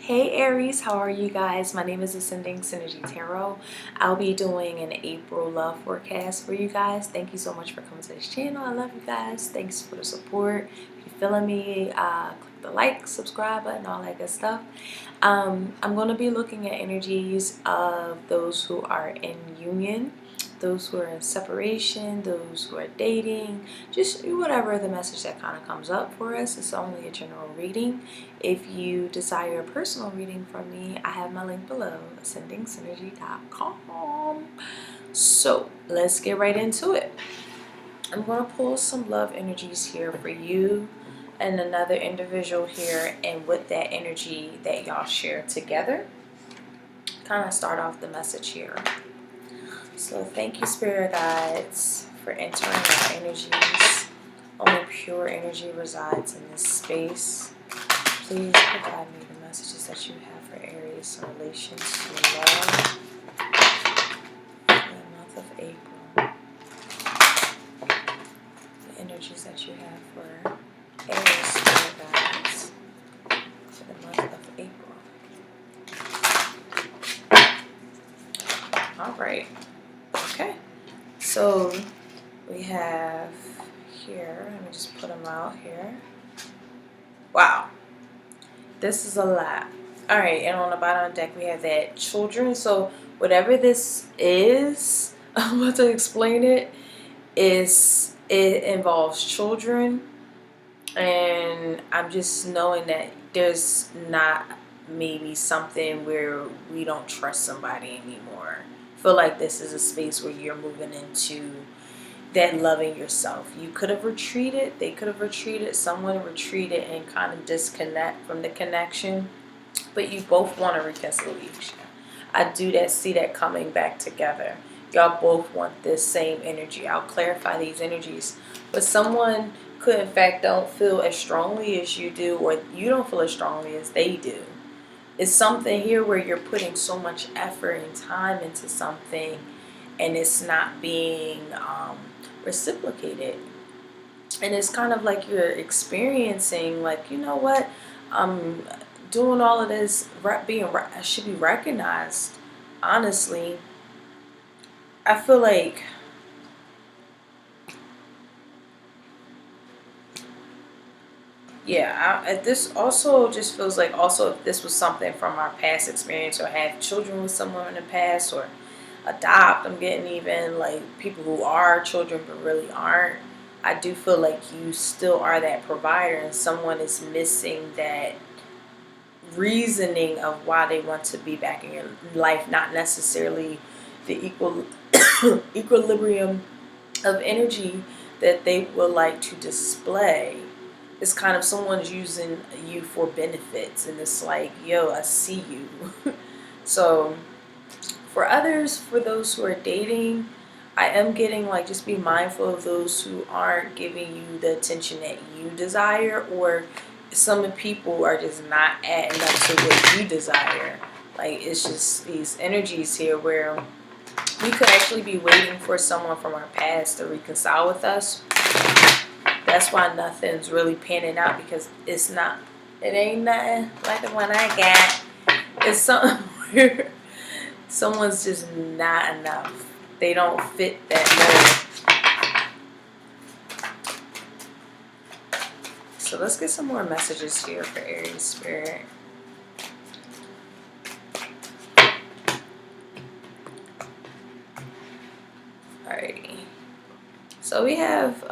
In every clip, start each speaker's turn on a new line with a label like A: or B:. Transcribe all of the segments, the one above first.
A: Hey Aries, how are you guys? My name is Ascending Synergy Tarot. I'll be doing an April love forecast for you guys. Thank you so much for coming to this channel. I love you guys. Thanks for the support. If you're feeling me, click the like, subscribe button, all that good stuff. I'm going to be looking at energies of those who are in union, those who are in separation, those who are dating, just whatever the message that kind of comes up for us. It's only a general reading. If you desire a personal reading from me, I have my link below, ascendingsynergy.com. So let's get right into it. I'm going to pull some love energies here for you and another individual here, and with that energy that y'all share together, kind of start off the message here. So thank you, spirit guides, for entering our energies. Only pure energy resides in this space. Please provide me the messages that you have for Aries in relation to love for the month of April. The energies that you have for Aries spirit guides for the month of April. All right. Okay. So we have here, let me just put them out here. Wow. This is a lot. All right, and on the bottom of the deck we have that children. So whatever this is, I'm about to explain it. It involves children, and I'm just knowing that there's not maybe something where we don't trust somebody anymore. I feel like this is a space where you're moving into that loving yourself. You could have retreated, they could have retreated, someone retreated and kind of disconnect from the connection, but you both want a reconciliation. I do see that coming back together. Y'all both want this same energy. I'll clarify these energies, but someone could in fact don't feel as strongly as you do, or you don't feel as strongly as they do. It's something here where you're putting so much effort and time into something and it's not being reciprocated, and it's kind of like you're experiencing, like, you know what, I'm doing all of this, I should be recognized. Honestly, I feel like this also just feels like, also if this was something from our past experience, or have children with someone in the past, or adopt, I'm getting even like people who are children but really aren't. I do feel like you still are that provider, and someone is missing that reasoning of why they want to be back in your life, not necessarily the equilibrium of energy that they would like to display. It's kind of someone's using you for benefits, and it's like, yo, I see you. So for others, for those who are dating, I am getting like, just be mindful of those who aren't giving you the attention that you desire, or some people are just not adding up to what you desire. Like, it's just these energies here where we could actually be waiting for someone from our past to reconcile with us. That's why nothing's really panning out, because it ain't nothing like the one I got. It's something where someone's just not enough. They don't fit that mold. So let's get some more messages here for Aries spirit. Alrighty. So we have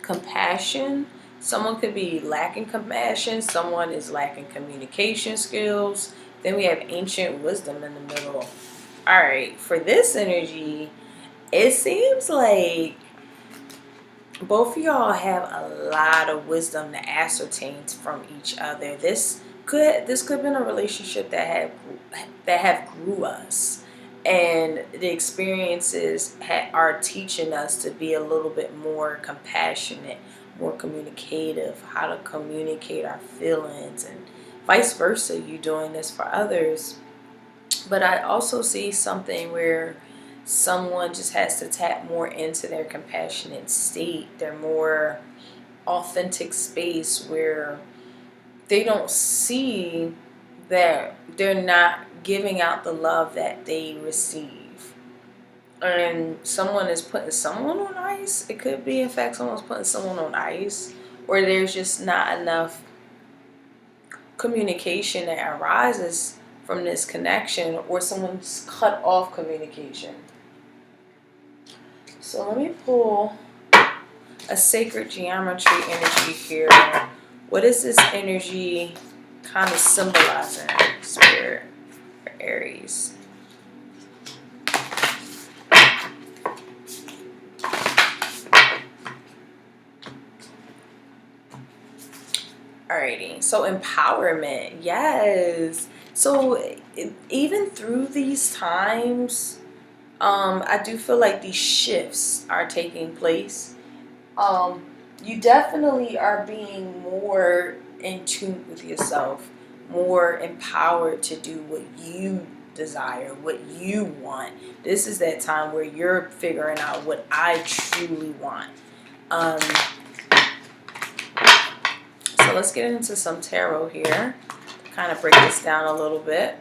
A: compassion. Someone could be lacking compassion. Someone is lacking communication skills. Then we have ancient wisdom in the middle. Alright, for this energy, it seems like both of y'all have a lot of wisdom to ascertain from each other. This could have been a relationship that have grew us, and the experiences are teaching us to be a little bit more compassionate, more communicative, how to communicate our feelings, and vice versa. You doing this for others. But I also see something where someone just has to tap more into their compassionate state, their more authentic space, where they don't see that they're not giving out the love that they receive. And someone is putting someone on ice. It could be, in fact, someone's putting someone on ice, or there's just not enough communication that arises from this connection, or someone's cut off communication. So let me pull a sacred geometry energy here. What is this energy kind of symbolizing, Spirit, for Aries? Alrighty, so empowerment, yes. So even through these times, I do feel like these shifts are taking place. You definitely are being more in tune with yourself, more empowered to do what you desire, what you want. This is that time where you're figuring out what I truly want. So let's get into some tarot here, kind of break this down a little bit.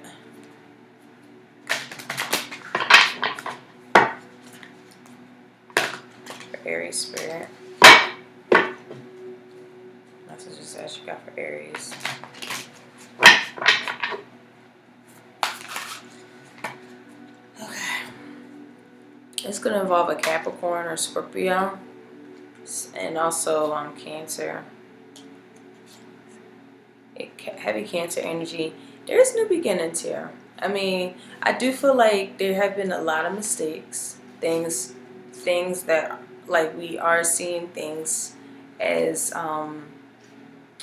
A: For Aries, Spirit. Messages that you got for Aries. Okay. It's going to involve a Capricorn or Scorpio, and also Cancer. Heavy Cancer energy. There's new beginnings here. I mean, I do feel like there have been a lot of mistakes, things that, like, we are seeing things as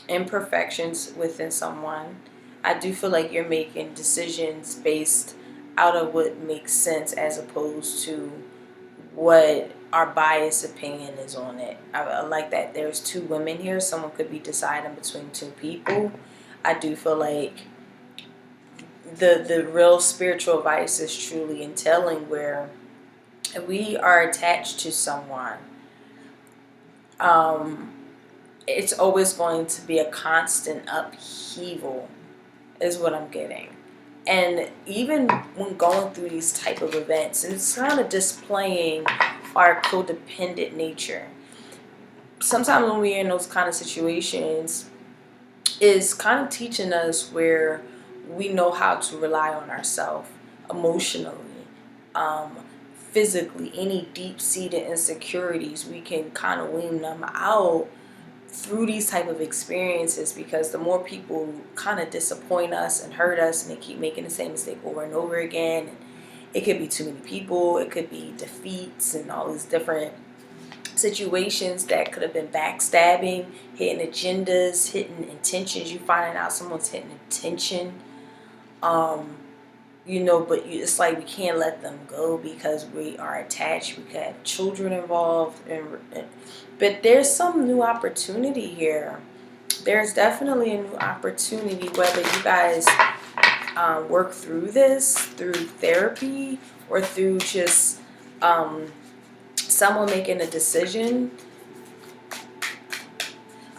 A: imperfections within someone. I do feel like you're making decisions based out of what makes sense, as opposed to what our biased opinion is on it. I like that there's two women here. Someone could be deciding between two people. I do feel like the real spiritual advice is truly in telling, where we are attached to someone. It's always going to be a constant upheaval, is what I'm getting. And even when going through these type of events, and it's kind of displaying our codependent nature. Sometimes when we're in those kind of situations, is kind of teaching us where we know how to rely on ourselves emotionally, physically. Any deep-seated insecurities, we can kind of wean them out through these type of experiences, because the more people kind of disappoint us and hurt us, and they keep making the same mistake over and over again. It could be too many people, it could be defeats and all these different situations that could have been backstabbing, hidden agendas, hidden intentions. You finding out someone's hidden intention, but it's like we can't let them go because we are attached. We could have children involved, but there's some new opportunity here. There's definitely a new opportunity, whether you guys work through this through therapy or through just someone making a decision.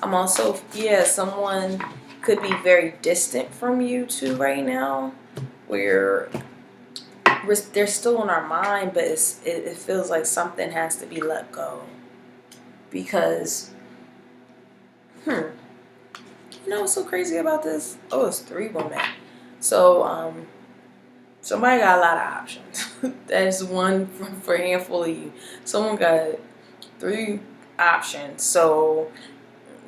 A: I'm also, someone could be very distant from you too right now, where they're still in our mind, but it feels like something has to be let go. Because, what's so crazy about this? Oh, it's 3 women. So, somebody got a lot of options. That's one for a handful of you. Someone got 3 options. So,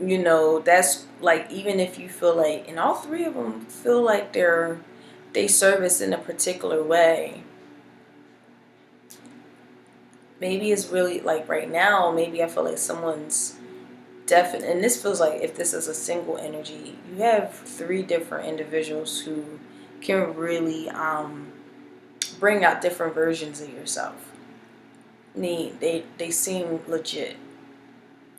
A: that's like, even if you feel like, and all 3 of them feel like they service in a particular way. Maybe it's really like right now, maybe I feel like someone's definite, and this feels like if this is a single energy, you have 3 different individuals who can really bring out different versions of yourself. They seem legit.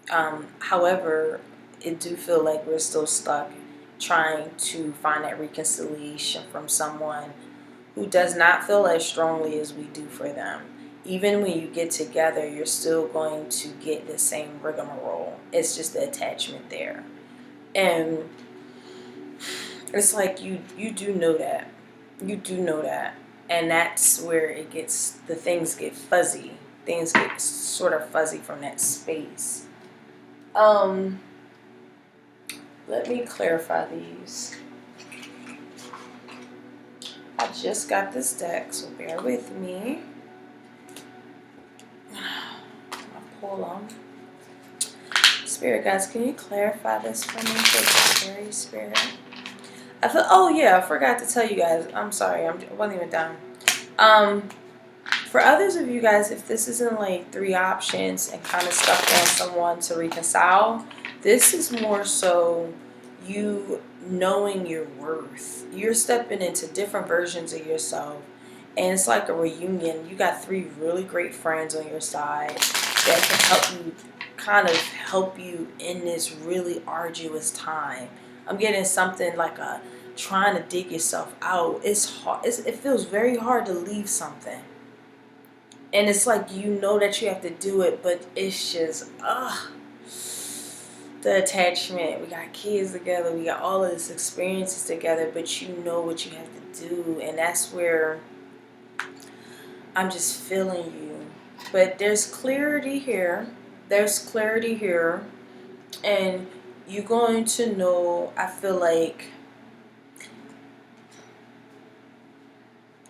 A: However, it do feel like we're still stuck trying to find that reconciliation from someone who does not feel as strongly as we do for them. Even when you get together, you're still going to get the same rigmarole. It's just the attachment there. And It's like you do know that. You do know that. And that's where the things get fuzzy. Things get sort of fuzzy from that space. Let me clarify these. I just got this deck, so bear with me. I'll pull them. Spirit guys, can you clarify this for me for the Aries spirit? Oh yeah, I forgot to tell you guys. I'm sorry, I wasn't even done. For others of you guys, if this isn't like 3 options and kind of stuck on someone to reconcile, this is more so you knowing your worth. You're stepping into different versions of yourself, and it's like a reunion. You got 3 really great friends on your side that can help you in this really arduous time. I'm getting something like a trying to dig yourself out. It's hard. It feels very hard to leave something. And it's like you know that you have to do it, but it's just, the attachment. We got kids together. We got all of this experiences together, but you know what you have to do. And that's where I'm just feeling you. But there's clarity here. There's clarity here. And you're going to know, I feel like,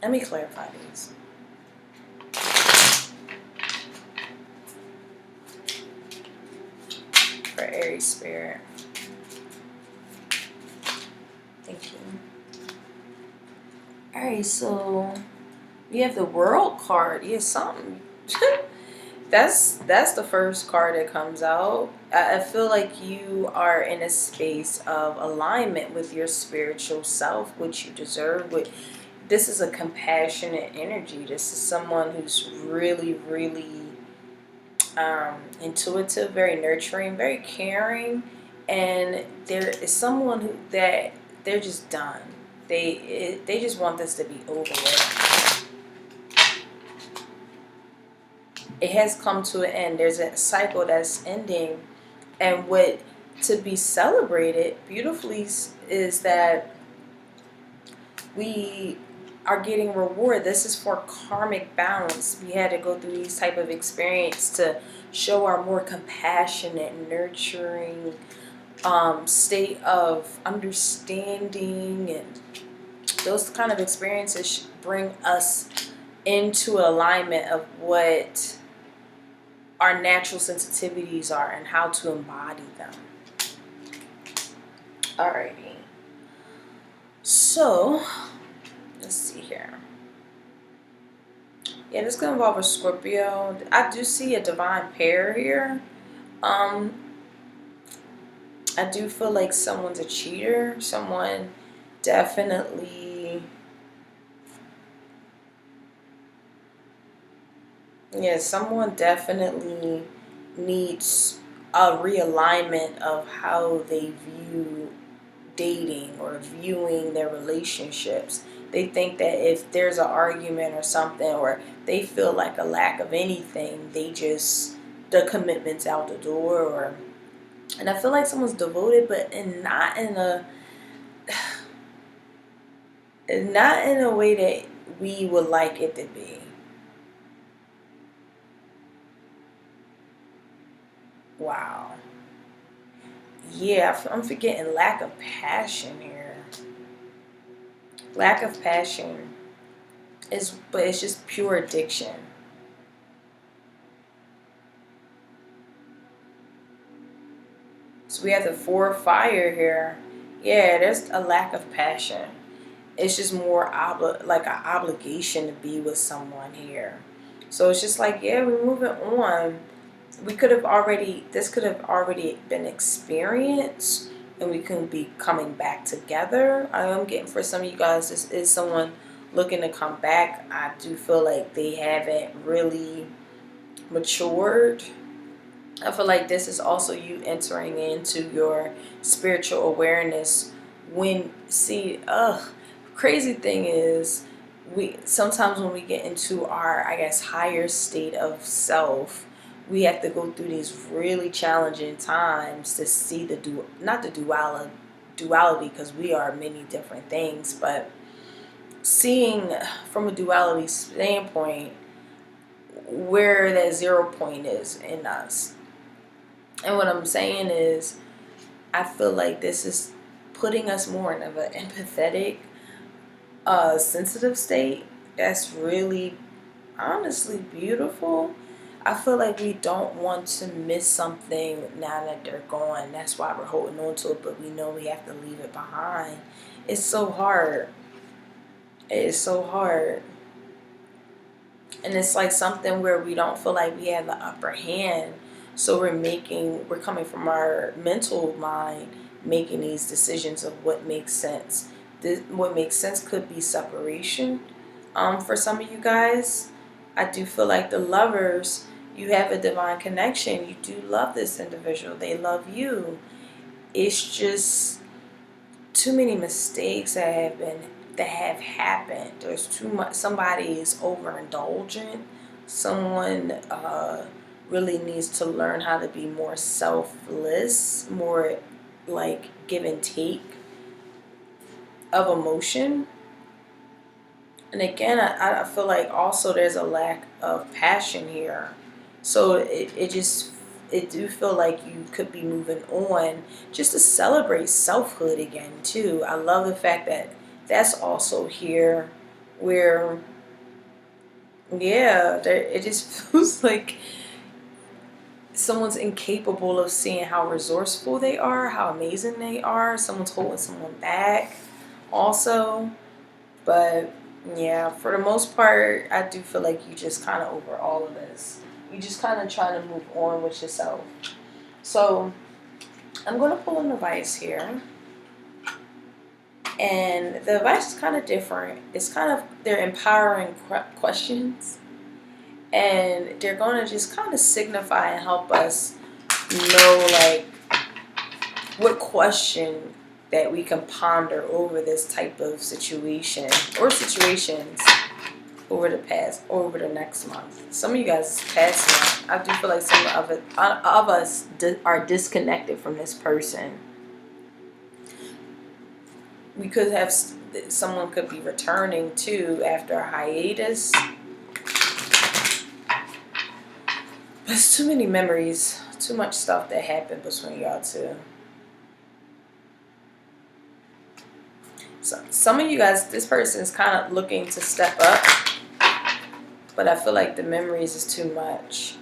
A: let me clarify these. For Aries spirit. Thank you. Alright, so we have the World card. Yeah, something. That's the first card that comes out. I feel like you are in a space of alignment with your spiritual self, which you deserve. This is a compassionate energy. This is someone who's really, really intuitive, very nurturing, very caring, and there is someone that they're just done. They just want this to be over with. It has come to an end. There's a cycle that's ending, and what to be celebrated beautifully is that we are getting reward. This is for karmic balance. We had to go through these type of experience to show our more compassionate, nurturing state of understanding, and those kind of experiences bring us into alignment of what our natural sensitivities are and how to embody them. Alrighty. So, let's see here. Yeah, this could involve a Scorpio. I do see a divine pair here. I do feel like someone's a cheater. Someone definitely... Yeah, someone definitely needs a realignment of how they view dating or viewing their relationships. They think that if there's an argument or something, or they feel like a lack of anything, the commitment's out the door. And I feel like someone's devoted, but not in a way that we would like it to be. Wow. Yeah, I'm forgetting lack of passion here. Lack of passion but it's just pure addiction. So we have the 4 of fire here. Yeah, there's a lack of passion. It's just more like an obligation to be with someone here. So it's just like, yeah, we're moving on. This could have already been experienced, and we can be coming back together. I am getting, for some of you guys, this is someone looking to come back. I do feel like they haven't really matured. I feel like this is also you entering into your spiritual awareness. Crazy thing is, sometimes when we get into our, I guess, higher state of self, we have to go through these really challenging times to see not the duality, because we are many different things, but seeing from a duality standpoint where that 0 point is in us. And what I'm saying is, I feel like this is putting us more in an empathetic, sensitive state. That's really, honestly beautiful. I feel like we don't want to miss something now that they're gone. That's why we're holding on to it, but we know we have to leave it behind. It's so hard. It is so hard. And it's like something where we don't feel like we have the upper hand. So we're coming from our mental mind, making these decisions of what makes sense. What makes sense could be separation. For some of you guys, I do feel like the lovers, you have a divine connection. You do love this individual. They love you. It's just too many mistakes that have happened. There's too much. Somebody is overindulgent. Someone really needs to learn how to be more selfless, more like give and take of emotion. And again, I feel like also there's a lack of passion here. So it do feel like you could be moving on just to celebrate selfhood again too. I love the fact that that's also here, where, yeah, it just feels like someone's incapable of seeing how resourceful they are, how amazing they are. Someone's holding someone back also. But yeah, for the most part, I do feel like you just kind of over all of this. You just kind of trying to move on with yourself. So I'm going to pull an advice here. And the advice is kind of different. It's kind of, they're empowering questions. And they're going to just kind of signify and help us know, like, what question that we can ponder over this type of situation or situations over the next month. Some of you guys past month, I do feel like some of us are disconnected from this person. We could have, someone could be returning too after a hiatus. There's too many memories, too much stuff that happened between y'all two. So some of you guys, this person is kind of looking to step up, but I feel like the memories is too much.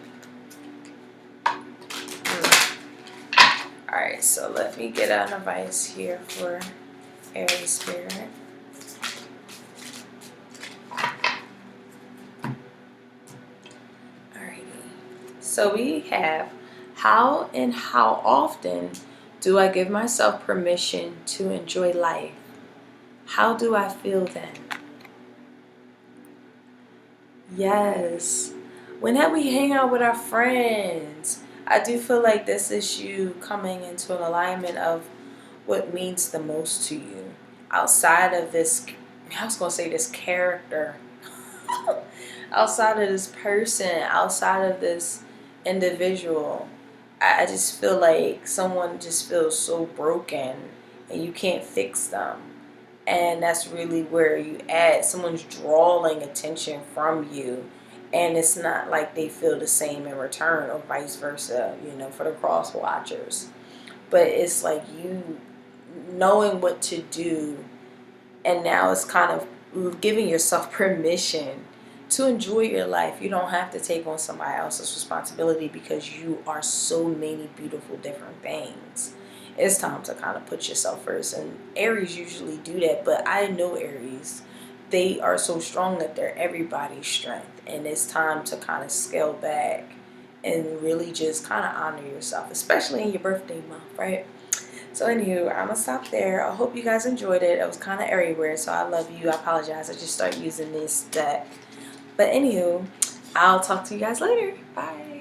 A: Alright, so let me get an advice here for Aries Spirit. Alrighty. So we have, how and how often do I give myself permission to enjoy life? How do I feel then? Yes. Whenever we hang out with our friends, I do feel like this is you coming into an alignment of what means the most to you. Outside of this, I was going to say this character. Outside of this person, outside of this individual, I just feel like someone just feels so broken and you can't fix them. And that's really where you add, someone's drawing attention from you, and it's not like they feel the same in return, or vice versa, for the cross watchers. But it's like you knowing what to do, and now it's kind of giving yourself permission to enjoy your life. You don't have to take on somebody else's responsibility, because you are so many beautiful different things. It's time to kind of put yourself first. And Aries usually do that, but I know Aries. They are so strong that they're everybody's strength. And it's time to kind of scale back and really just kind of honor yourself, especially in your birthday month, right? So anywho, I'm going to stop there. I hope you guys enjoyed it. It was kind of everywhere, so I love you. I apologize. I just started using this deck. But anywho, I'll talk to you guys later. Bye.